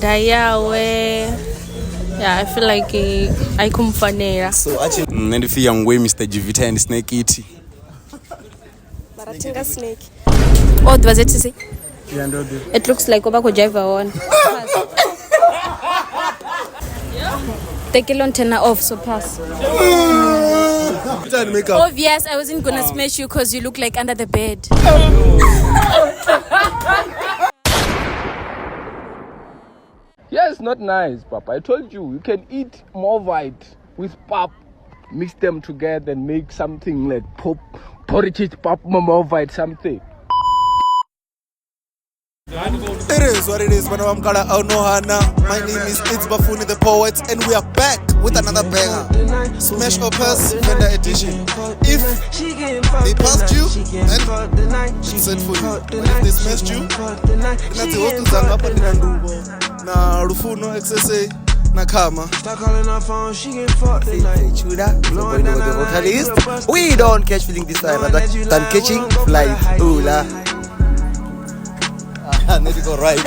Yeah, I feel like I kumfanera. So actually, and if young way Mr. Jivita and Snake It. Baratinga snake. Oh, was it to say? It looks like Obako Jaiva one. Take a long tenor off, so pass. Obvious, I wasn't gonna smash you because you look like under the bed. Yeah, it's not nice, Papa. I told you, you can eat more white with pap, mix them together and make something like porridge, pap, more white, something. It is what it is, but I'm Kala Onohana. My name is It's Bafuni the Poet, and we are back with another banger. Smash or Pass, Venda edition. If they passed you, then it's set for you. But if they smashed you, then that's the whole thing up and na Rufuno XSA Nakama. Start calling her phone, she get fucked tonight. Blowing the vocalist. We don't catch feeling this time, but I'm catching flight. Hula. Need to go right.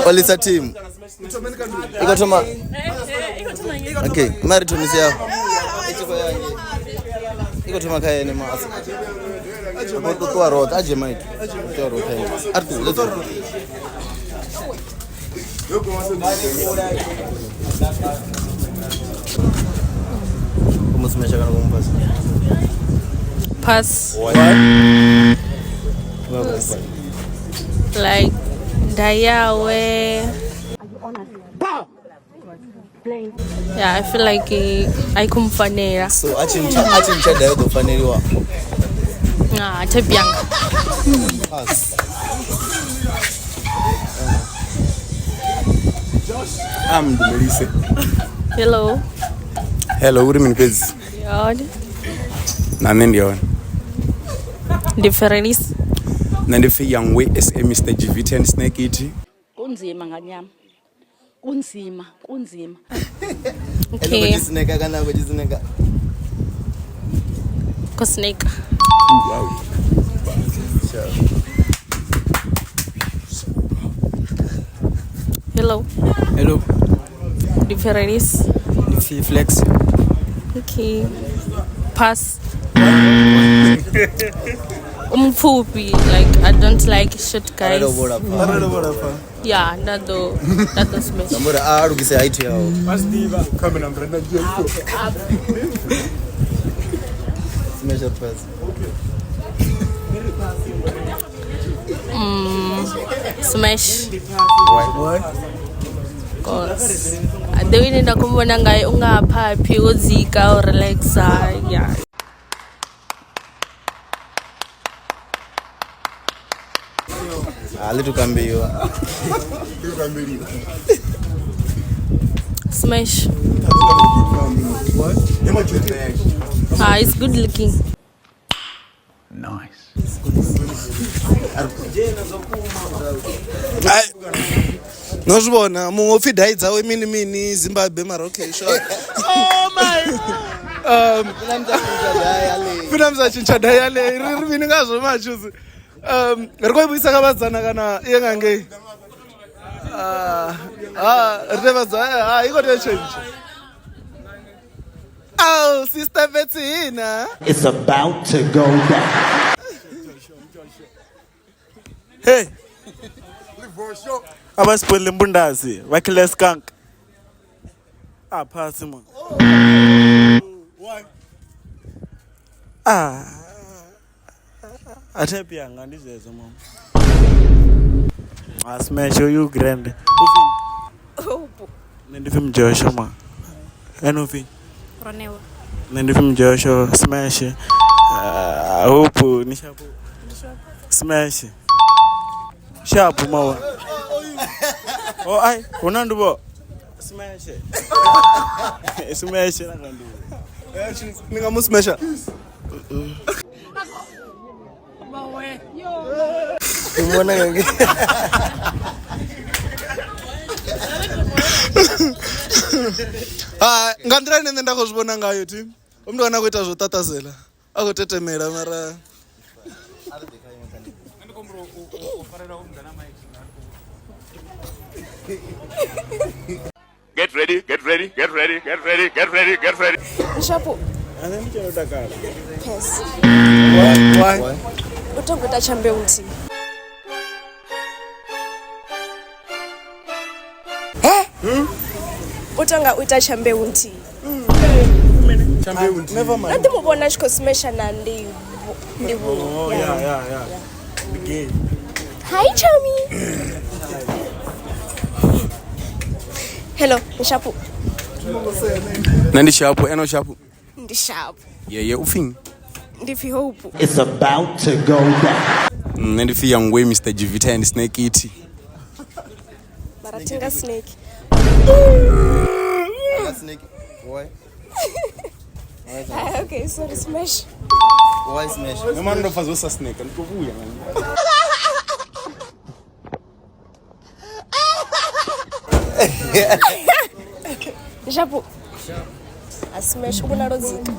Olisa team. Ikotoma. Okay, mari tumisia. Ikotoma kaya ni maasa. Kwa road aje mate. Kwa road. Artu, let's go. Como smash kana kumpass. Pass. What? Like Dayawe. Yeah, I feel like I kumfanera. So achincha dayo do faneriwa. Tebyanga. Pass. I'm the Melissa. Hello. Hello, good evening, kids. God. Nanendion. Difference. Nandifi young way is Mr. Jivita and Snake It. Kunzima nganyama. Kunzima. Okay. Snake kana go snake. Ko snake. Wow. Hello. Difference. Flex. Okay. Pass. Like I don't like short guys. Yeah, that does me. Number aru kise height yao. Coming on Brenda. Smash or pass. Smash. Why? Cause the way nenda kumbona ngaye ungaphaphi uzika or relaxa. Yeah. Ali tukambiwa. Smash. What? It's good looking. Nice. Nozvona muofi daidza wemini Zimbabwe Maroke shot. Oh my. Finamza chincha dayale rivini ngazvo machuzi. Rikoibisa kabadzana kana yengange. Rivadza iko to change. Oh, Sister Bettina. It's about to go down. Hey. Abasipole mbundazi wakile skunk. Phasi man. Why? Athepianga ndizezo mama. Smash you grand. Nendifi mjosho ma. Enofi. Ronewa. Nendifi mjosho smash. Hope nishapo. Smash. Sharp, Mawa. Oh, I, Unandubo. Smash it. Smash it. Nigga must smash. Ngandira nene ndakuzvibona ngayo ti umntu kana kuita zvotatazela akotetemera mara Get ready, get ready, get ready, get ready, get ready, get ready. Shapo. Yes. why Utongoita chambeunti. Utanga uita chambeunti. never mind Nandi mubona chiko smesha na ndi. Oh, yeah. The game. Hi, Chami. Hello, Shapo. Nandi shapo, eno shapo. Ndi sharp. Yeah, ufing. Ndi fi hope. It's about to go down. Nandi fi young way Mr. Jivita and Snake Eaty. Baratinga snake. Snake. Why? Okay, sorry, smash. Why smash? No man ndo fazosa snake, nikuvuya man. Shapo. A smash una rozika.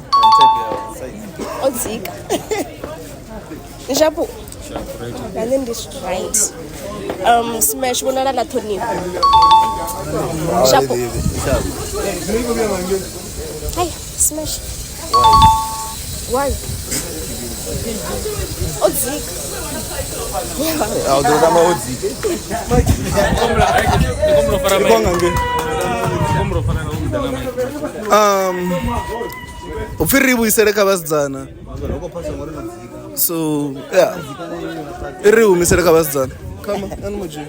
Ozika. Shapo. And then this right. Smash una la toni. Shapo. Hey, smash. Why? Ozika. I'll do that upfiri vuisere ka vasidzana so yeah iri humisere ka vasidzana kama ani muji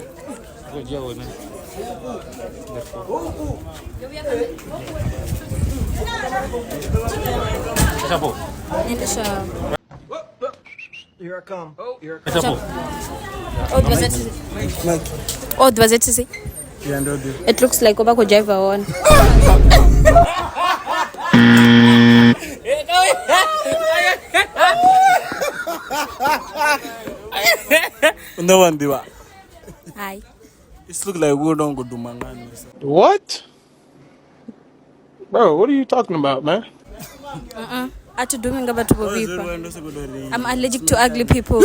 Here I come. Oh, was it to see? It looks like Obako Jaiva one. No one diva. Hi. It look like we don't go to Mangani. What? Bro, what are you talking about, man? I'm allergic to ugly people.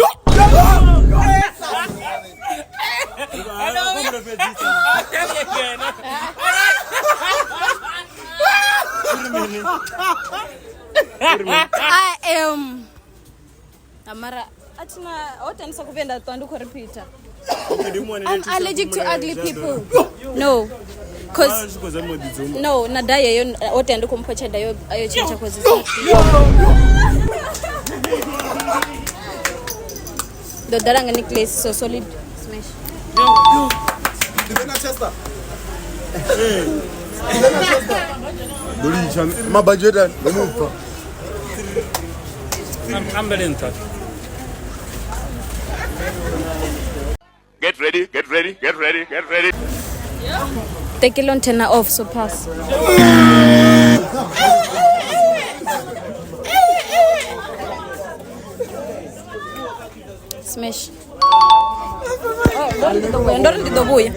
I am Amara. I'm allergic to ugly people. No. Cause no, nadaya yo wote ando kumpocha dayo ayo chicha kwa zizi. The daranga necklace so solid. Smash. My budget and I'm better in touch. Get ready, get ready, get ready, get ready. Take a long tenor off so pass. Smash. Oh, don't the boy.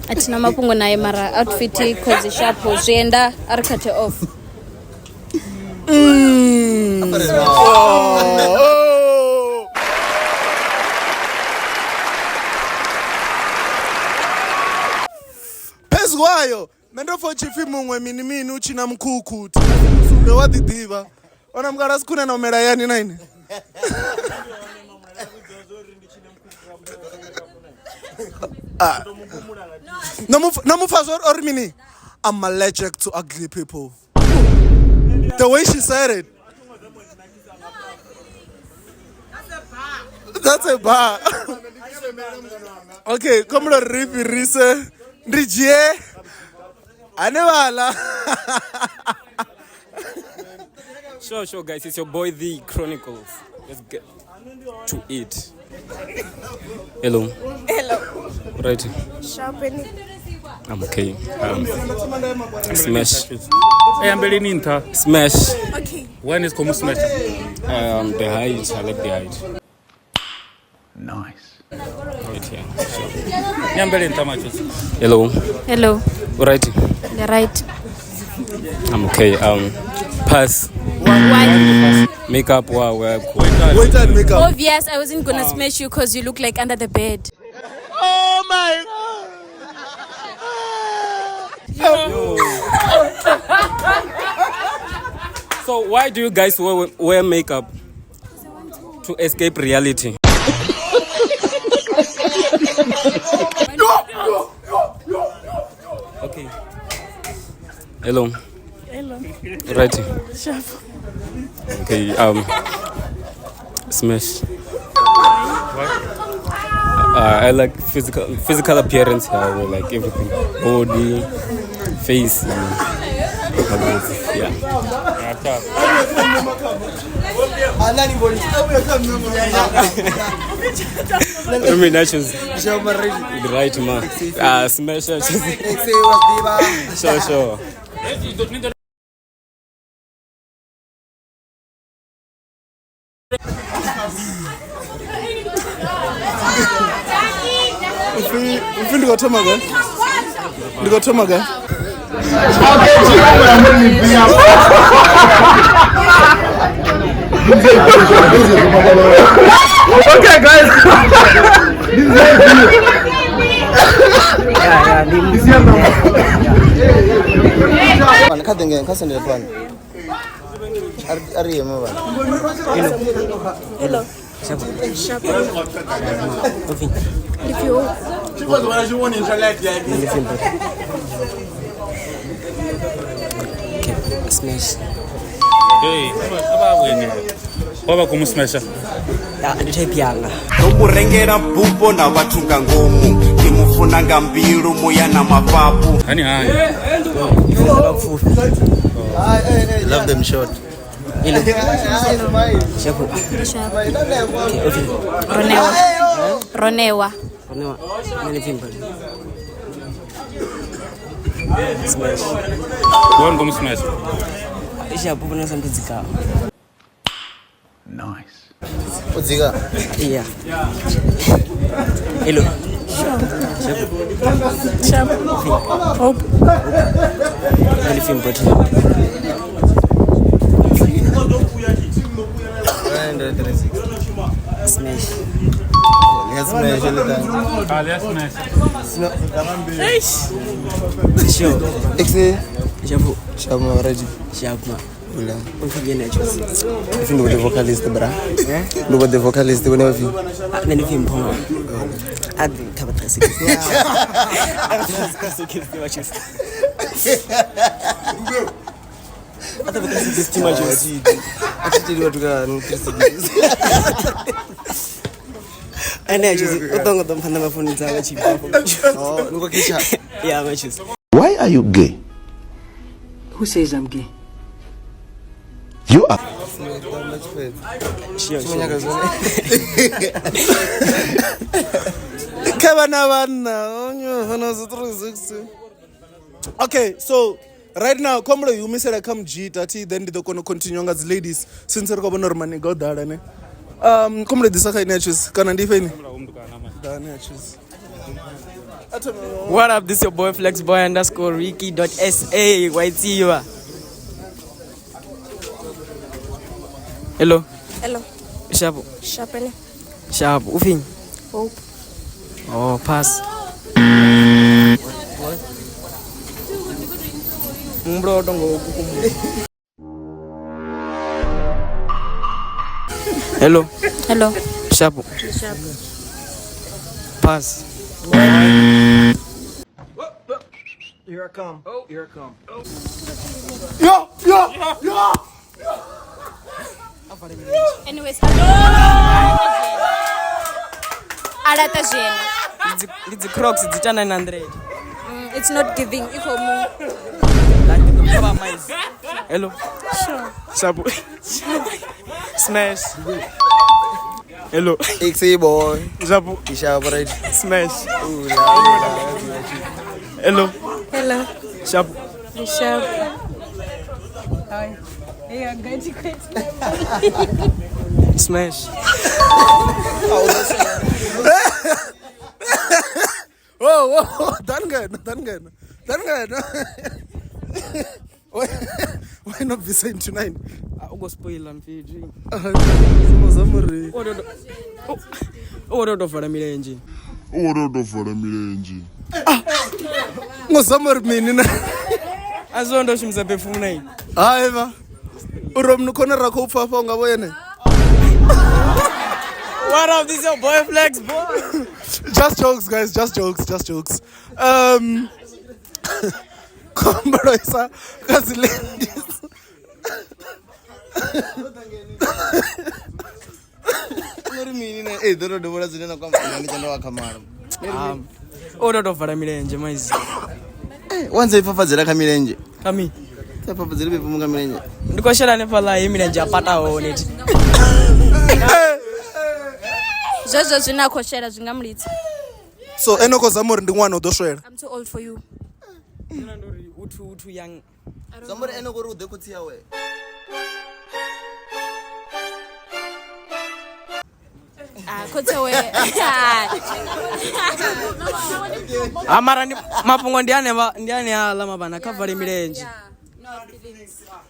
Atina mapungo naye mara outfit cause shapo zenda arkate off. phezu kwayo mendofo chifi mumwe mini uchina mkukuti musume wadidiva ona mkara sikuna na umera yani naine Namufazo or mini I'm allergic to ugly people. The way she said it. That's a bar. Okay, come on, Rifi Rise. Rijie. Anevala. Sure, guys. It's your boy, The Chronicles. Let's get to it. Hello. Right. Sharpen. I'm okay. Smash. Hey, I'm very ninta. Smash. Okay. When is como smash? The height. I like the height. Nice. Right here. I'm very ninta, machos. Hello. Right. The right. I'm okay. Pass. Why? Makeup. Wow. We're cool. Wait and makeup. Obvious. I wasn't gonna smash you because you look like under the bed. Oh my God. So why do you guys wear makeup? To escape reality. Okay. Hello. Right. Sharp. Okay. Smash. I like physical appearance here, like everything, body, face, yeah. Nominations. Right, ma. Smash. Sure. Ndikotomaga. Okay, guys. Hello. Sharp. If you. Smash. Hey, baba como smash. Ndithaipyanga. Nomurengera bhupo na vatunga ngomu ndimufuna ngambiru muya na mapapu. Hani. Love them short. Ronewa. Smash. One como smash. Nice. Udzika. Yeah. Hello. Sharp. Hope. Smash. Let's smash it. Let's smash. Sure. Jabu. Chama ready. Sharp. Ula. I think with the vocalist, bra. Look at the vocalist whenever you. Then if you point. Add the Why are you gay? Who says I'm gay? You are. Okay, so right now, come you miss it. Come G, then they're gonna continue as ladies since they're going to money go there. Come this is choose. Can I defend? What up? This is your boy flexboy_Ricky.sa. Why see you? Hello. Sharp. Sharp. Ufin. Hope. Oh, pass. Bro, don't go. Hello. Sharp. Pass. Here I come. Yo. Anyways. It's the Crocs. It's 900. It's not giving. Hello. Sure. Shabu. Smash. Hello. XA boy. Shabu. Shabu right. Smash. Hello. Hello. Shabu. Bishop. Hi. Hey, I'm going to quit. Smash. Whoa, done good. Why not be saying tonight? I go spoil and feed. Zamuri. Odo for the milenji. Ngozamuri mini. Azondo shimzabe funai. Aiva. Uromnu kona rako upfafa ungaboyene. What up, this is your boy Flex, boy. Just jokes, guys. Just jokes. Kombaroisa, cause ladies. Hey, don't do what I'm doing. Odo for the milenji, maize. Once I papa zera kamilenje. Kami. Papa zera befu munga milenje. Ndiko shela ne pala milenje apata on it. Zozo zvinakoshera zvingamulitsa. So enoko Zamuri ndi mwana udoshwera. I'm too old for you. Utu young. Zamuri enoko rude kutsiya we. Kotewe. Amara ni mapungo ndiane ala mabana kavale milenje.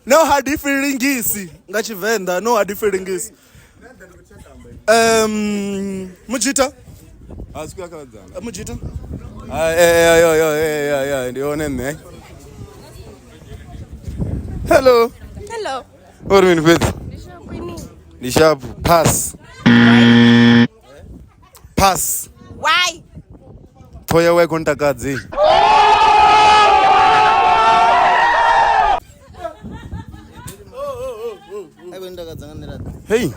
No hard feeling is. Ngachi Venda, no hard feeling is. Mujita. Asiku yakadzana. Mujita. Ndione ne. Hello. Hello. What do you mean with? Nishabu. Pass. Pass. Why? Toya we kontakadzi. Hey.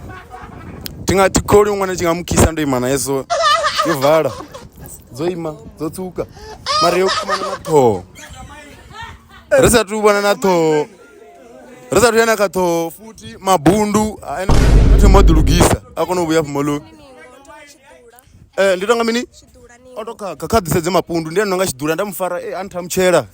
Tingati kori umwana chingamukisa ndo imana yeso. Yovara. Zoima, zotsuka. Mario kumana na to. Resa tu bwana na to. Resa tu yana kato futi mabundu aina kuti modulugisa. Akono buya pumolo. Nditanga mini? Otoka kakadise mapundu ndiye nonga chidura ndamufara antamchera.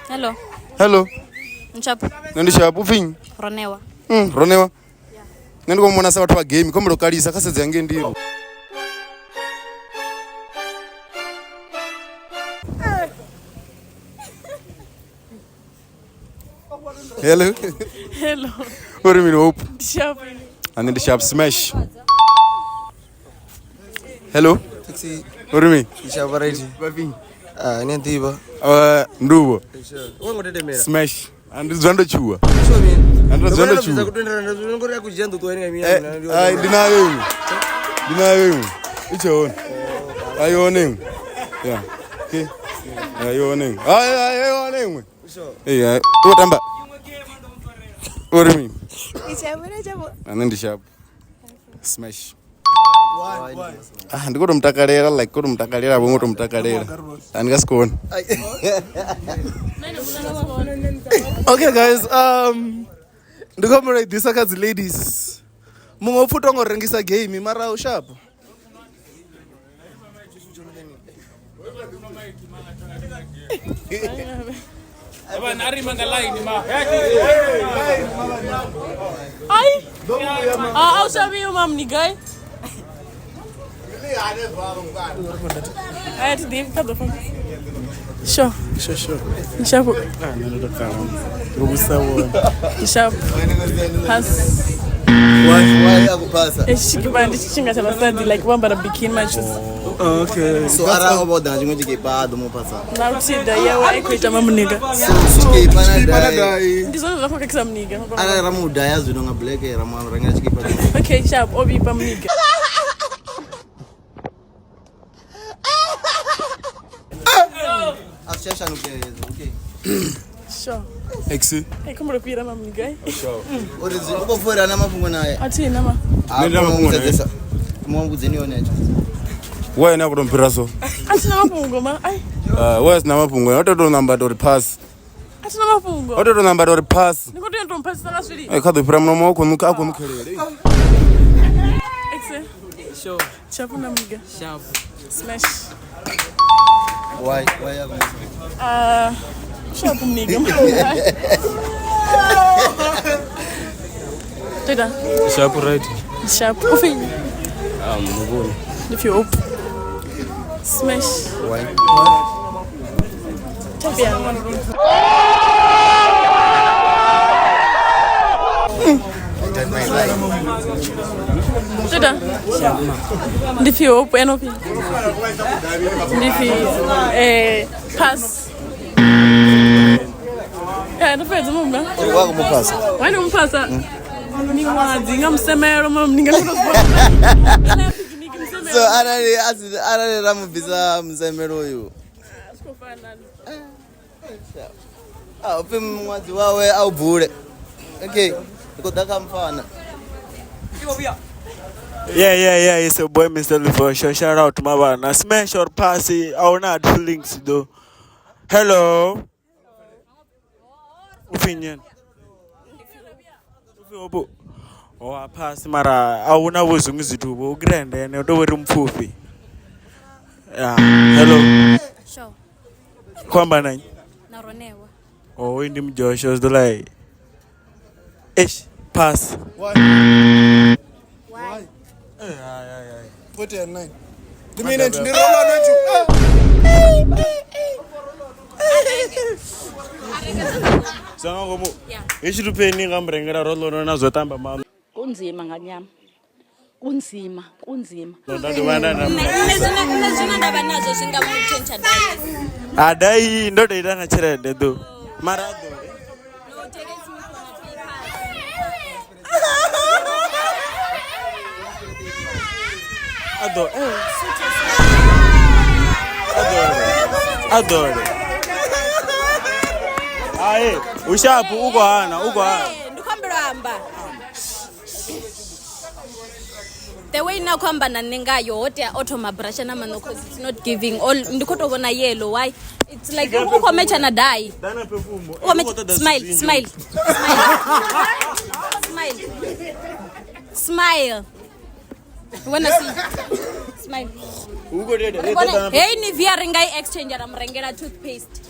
Hello. Hello. Nchapu. Nandi shapu vini? Ronewa. Ronewa. Nandi komona sa watu wa game komlo kalisa kasedza yange ndiro. Hello. Hello. What do you mean hope? Sharp. And then the sharp smash. Hello. Taxi. What do you mean? Sharp variety. Nentiba. Ndubo. Wango tetemera. Smash. And zando chua. Show me. And zando chua. Ngora kujenda kutwani mimi. Dinayo. Icho. Ayone. Yeah. Okay. Ayone. Ayone. Hey, what number? What do you mean? And then the sharp smash. Why? Ndiko mtakalera like ko mtakalera bongo mtakalera. Angaskone. Okay guys, ndiko mura disakazi ladies. Mungofuta ngorengisa game mara usharp. Aba nari mangalaini ma. Ai. Sabi yung mom ni guy. I had to leave the phone. Sure. Sharp. Sharp. Has. Why akupasa? Shikibandi chinga tabasadi like one but a bikini matches. Okay. So ara about that ngoje ke pa do mo pasa. Now see the yawa equita mamuniga. So ke panadai. Ndizo zakho kakisa mniga. Ara ramu daya zuno nga black ramu ranga chiki pa. Okay, sharp obi pa mniga. Afshasha okay. Sure. Exe. Hey, come on, Peter, I'm guy. Sure. What is it? For an amafungo naye. Athi nama. Mwambudze niyo necho. Why na kutompira so? Athi namafungo ma. Ai. Where's namafungo? Ototo number to pass. Athi namafungo. Ototo number to pass. Nikoto ntompasa takaswiri. Khado pira mno moko akumukhelele. Exe. Sure. Chapu na mga. Sharp. Smash. Why yaku? Chapu nigga. Teda. Sharp right. Sharp. Ufin. Muguni. If you up. Smash. Why? Tapia. Teda. If you up, enough. If you pass. No fez mumba. Wago mupasa. Why no mupasa? Ninga dinga msemero mam ninga no. So arare ramubisa msemero uyu. Upe mwazi wawe au bure. Okay. Kodaka mfana. Yeah, it's your boy Mr. Lufo. Shout out to my man. Smash or pass it. I will not do links though. Hello. Opinion. Oh, pass mara. I will not was to grand and I don't mfupi. Yeah. Hello. Sure. Kwamba nani? Naronewa. Oh, indi mjosho the like. Ish. Pass. Why? Why? Yeah. 49. The minute you roll on Sanga ngomu. Ishi tupeni ngamrengera roll na zotamba mama. Kunzima nganyama. Kunzima. Ndandi bana na. Nezina ndaba nazo singamuthentsha dai. Adai ndo deita na cherede do. Marado. Adore. Aye, ushapu uko hana. Ndikwambiramba. The way now kwamba nanengayo hote auto brush na mano cause it's not giving all ndikotobona yellow why it's like uko mecha na dai. Smile. When I see smile. Uko dede. Hey ni via rengai exchange ramrengera toothpaste.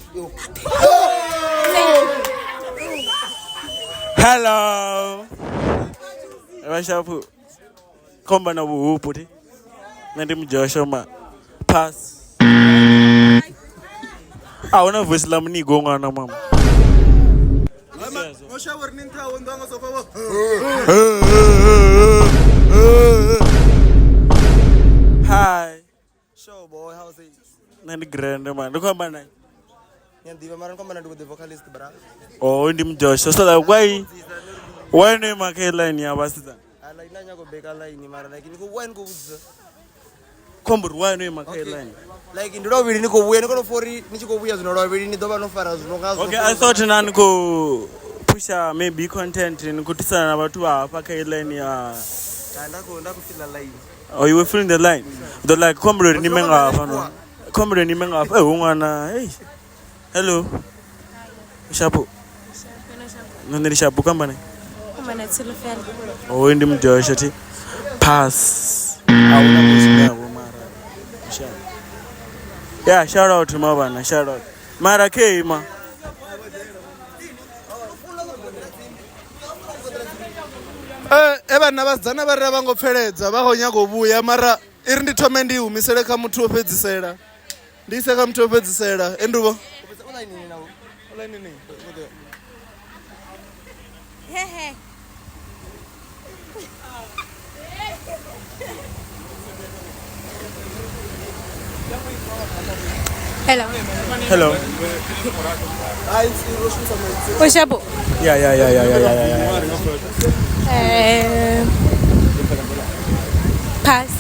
Hello. Washapu. Komba na wupu ti. Nandi mjosho ma. Pass. Una voice la mni gonga na mama. Moshawar ninta wondanga sofa. Hi. Show boy, how's it? Nandi grand man. Komba na. Yandiva mara komba na the vocalist bra. Oh, ndi mjosho. So like why name line ya basita? Ala inanya go beka line mara like niko wine go buza. Kombur why name line? Like ndiro bili niko buya niko fori nichiko buya zino bili ni doba no fara zino ngazo. Okay, I thought nani ko pusha maybe content nikutisana na watu hapa line ya ndako feel line. Oh, you were feeling the line. The like comrade ni menga hapa no. Comrade ni menga hapa. Ungana. Hey. Hello. Shapu. Nani shapu kamba ni? Kama na tsilofela. Oh, ndi mjosho ti. Pass. Auna mshina mara. Yeah, shout out to Mabana. Shout out. Mara Keima. Eba nabazana barra bangopfeledza bahonya go buya mara iri ndi thome ndi humisele kha muthu ofedzisela ndise kha muthu ofedzisela enduvo Hehe. Hello. Ushabu. Yeah. Past.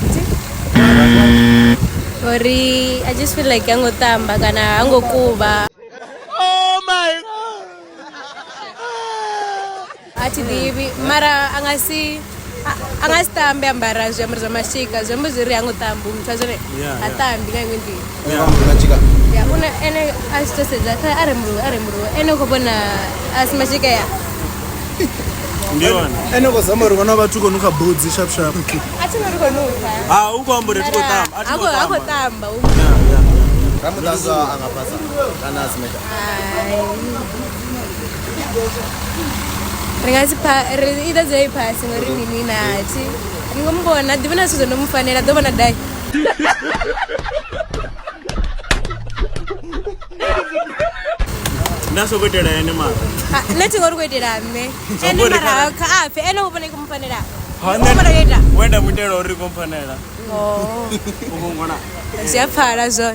Ori, I just feel like angotamba kana angokuba. Oh my god. atidivi mara angastambe ambara zviambaro zvamashika zvambo zviri yangotambu muthu azvone atambi ngai ngwendi ya una ene asitosedza ka aremuru ene ukobona asimashika ya ndiona ene kozama uri vana vatuko nuka bodzi sharp atina riko nuka ukwambure tuko tamba ako tamba Ramutaza angapasa kana asimeka ida dzaiphasi ngori nini nati ndingombona ndivona sizvo ndomufanira ndovona dai ndasokuitira ene mara neti ngori kuitira me ene mara afe ene ubona kumufanira wenda mutero uri kumfanira ukungona zvapfara zvo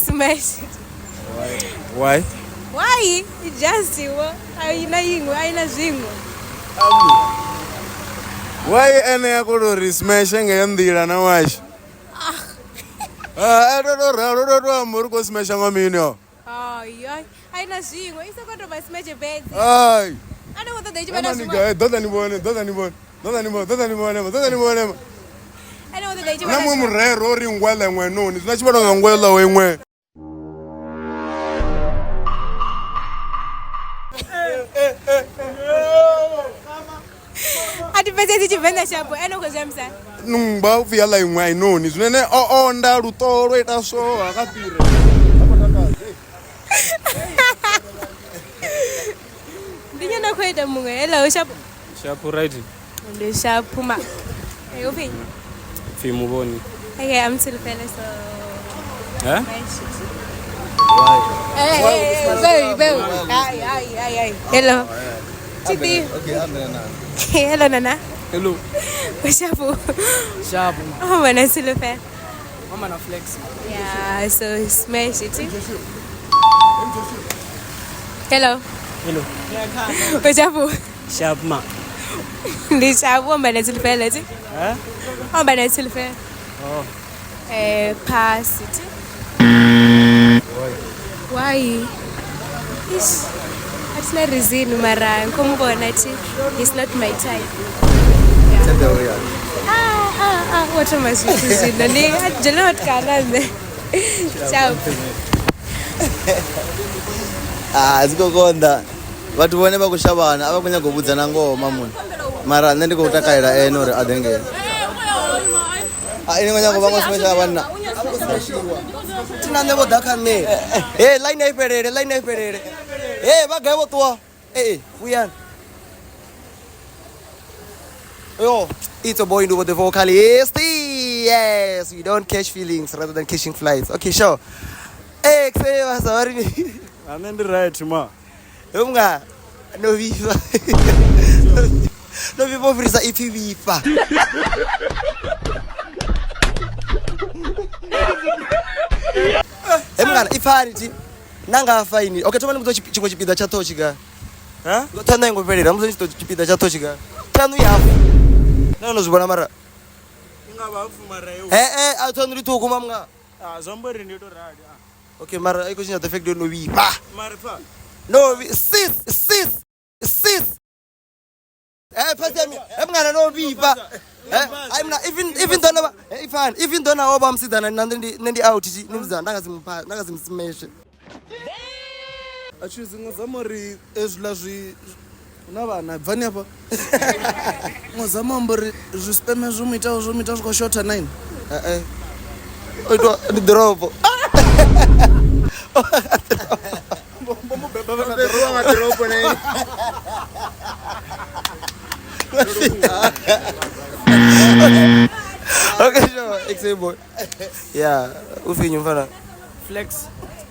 smash Why? Why? Just aina ingwe aina zvimwe Why ene yakorori smash ngeyandira na wash? Ro muri ko smash ngomini yo. Ai aina zvimwe isokoto ba smash bed. Ai. Ana ngoto dai chibana zvimwe. Doda ni bone. Ana ngoto dai chibana. Namwe murero uri ngwala ngwe noni. Sina chibana ngwala wemwe. Ati pese chivenda chapo ene ukozamsa. Nungba ufiyala imwe inoni. Zwene onda rutoro ita so akapire. Ndinyana kwenda mungwe hello chapo. Chapo right. Ndi chapo ma. Hey upi? Fimu boni. Okay, I'm still feeling so. Huh? Hey, very. Ay. Hello. Chidi. Okay, Nana. Hello, Nana. Hello. Shabu. Oh, man, I still fair. I'm on flex. Yeah, so smash it. Hello. Shabu. Shabu ma. Ndi shabu man, I still fair, let's see. Huh? Oh, man, I still fair. Oh. Pass it. Why? It's not reason mara ngombona ti it's not my type. Tenda wewe. What am I supposed to do? Ni jelo tkana. Ciao. Zikokonda. Vatu vone vakushavana avakunya kubudzana ngoma munhu. Mara nne ndiko kutakaira ene uri adenge. Ine ngonya kuva ngosmesha vanna. Tinande vodaka ne. Line iperere. Vagaye tua. Fuyani. Yo, it's a boy with the vocalist. Yes, we don't catch feelings rather than catching flights. Okay, sure. Say sorry. I'm in the right, ma. Unga, no viva. No viva frisa if you viva. Emngana ifaniti nanga fine. Okay, tomani muto chiko chipida cha tochiga. Huh? Tanda ngopelera muto chipida cha tochiga. Tanu yafu. Nano zibona mara. Ingaba ufumara yo. Atonu lituko mamnga. Zombori ndito radi. Okay, mara iko chinya the fact don't know viva. Mara fa. No, sis. Pastor, emngana no viva. I'm not even dona ifan even dona oba msidana nendi out nimza ndangazimsmash achizi ngozama ri ezvila zvi una vana bvani apa ngozama mbori zvispeme zvomuitawo zvikoshota 9 oitwa ndidhoropo mbomubheba vakadhoropo nei Okay, sure. Excellent boy. Yeah, ufinyu mfana. Flex.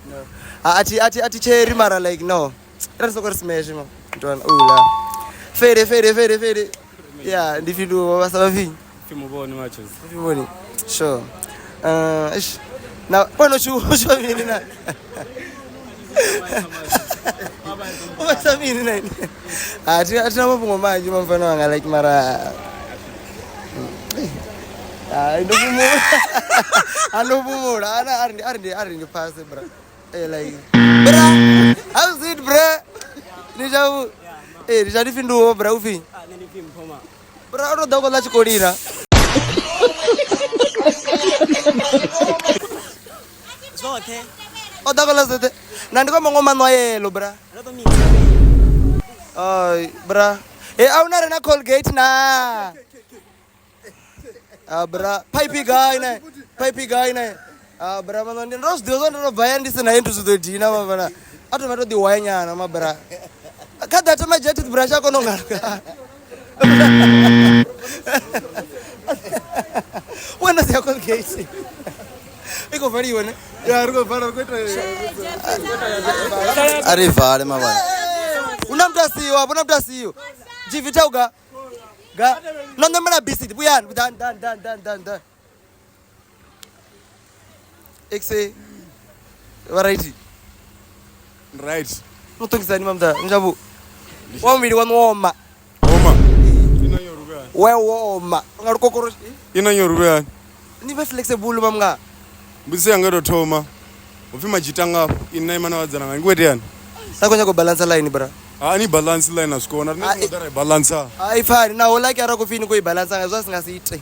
No. Ati cherry mara like no. That's not smash man. Ntwana ula. Fede. Yeah, ndifidu basaba vinyu. Fimu boni matches. Fimu boni. Sure. Now, pono show me na. What's mean na? Ati mapungo manje mfana wanga like mara. Andopumula ari pass bra. Like bra. How's it bra? Nijabu. richadi finduo bra ufi. Bra ro dogo la chikolira. Zote. Odogo la zote. Nandiko ngoma no yelo bra. Ay bra. Auna rena Colgate na. Bra, pipe guy na. Bra man ndos dio ndo bayandi sina into to dina mabana. Atu mato di wanyana mabra. Kada tama jet bra shako no ngaka. When is your Colgate? Iko very one. Ya rugo para kweta. Arivale mabana. Unamtasiyo. Jivitauga. Ga. Nondo mena bisit. Buyan. Dan. Exe. Variety. Right. Notokisani mamda. Njabu. Wamiri wanoma. Ina yoruba. Woma. Ngarukokoro. Ina yoruba. Ni be flexible mamga. Mbisi yangero thoma. Ufima jitanga ina imana wadzana ngwete yani. Sakonya ko balance line bra. Ni balance line asikona ndinodara balance. Fine na ola kyara ko fini ko balance ngazwa singasiite.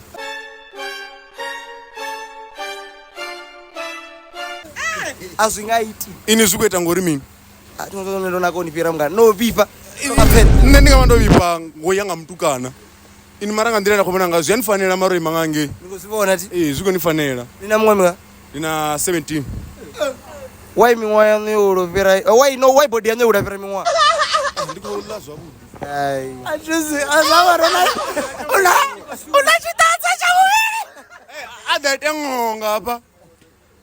Azwingaiti. Ini zvikweta ngori mini. Atinondo nako nipira mga no vipa. Nne ndingamando vipa ngoyanga mtukana. Ini maranga ndira kubona ngazwi yanifanira maro imangange. Nikuzibona ti? Zvikonifanira. Nina mwemwa? Nina 17. Why mingwa yanyo vira? Why body yanyo vira mingwa? Ndikola zvabu. Ai. Ajuzi azawarona. Una chitanza chamuwiri. Adate ngonga apa.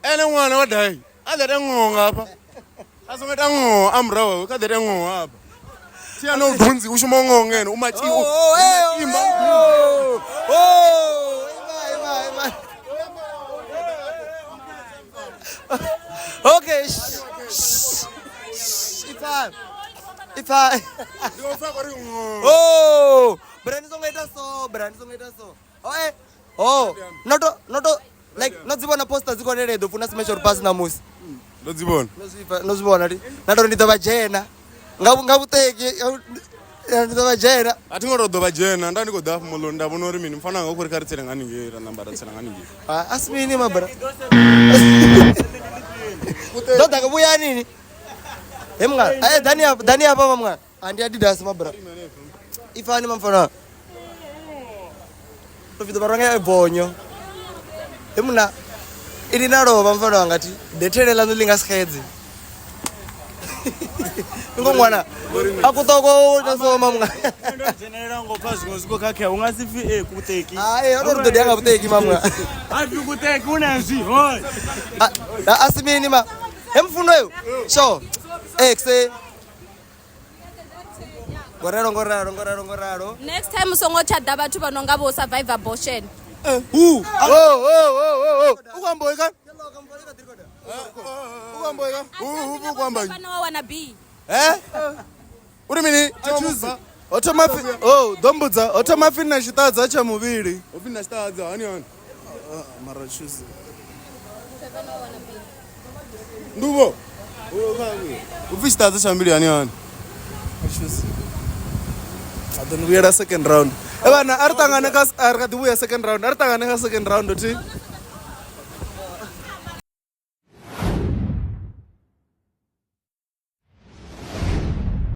Ene mwana wadai. Adate ngonga apa. Asongeta ngo amrawo kadate ngo apa. Tia no dunzi ushumongo ngene umachi. Imba. Ima. Okay. If I Oh, brand songeta so. Not like not zibona poster ziko nene do funa special pass na musi. Nozibona. Nozibona ri. Nato nditova jena. Ngabuteki nditova jena. Atingoro dova jena ndani ko dafu mulonda bonori mini mfana ngakuri karitsera ngani ngira nambara tsera ngani ngira. Asmini mabra. Dota kabuya nini? Emga, Dani hapa mamga. Andi Adidas mabra. Ifani mamfana. Tofito baranga ebonyo. Emna ilinaro mamfana ngati detere la nulinga skhedzi. Ngomwana. Akutoko naso mamga. General ngopazi ngoziko kakhe ungasifi kuteki. Ndo dyanga kuteki mamga. Afi kuteki unenzi. Hoy. Asimini ma. Emfuno yo. So, exe. Gorero. Next time usongo chada bathu banonga bo survive abortion. Who? Oh. Ukamboyeka? Ukamboyeka? Bana wanna be. Uri mini? Choose. Automafi. Oh, dombudza. Automafi na chitadza cha muviri. Ofi na chitadza hani. Mara choose. Nduvo. Ofi chitadza cha mbili hani. Choose. Then we are a second round. Ebana artangane kas arkadibuya second round. Artangane ka second round oti.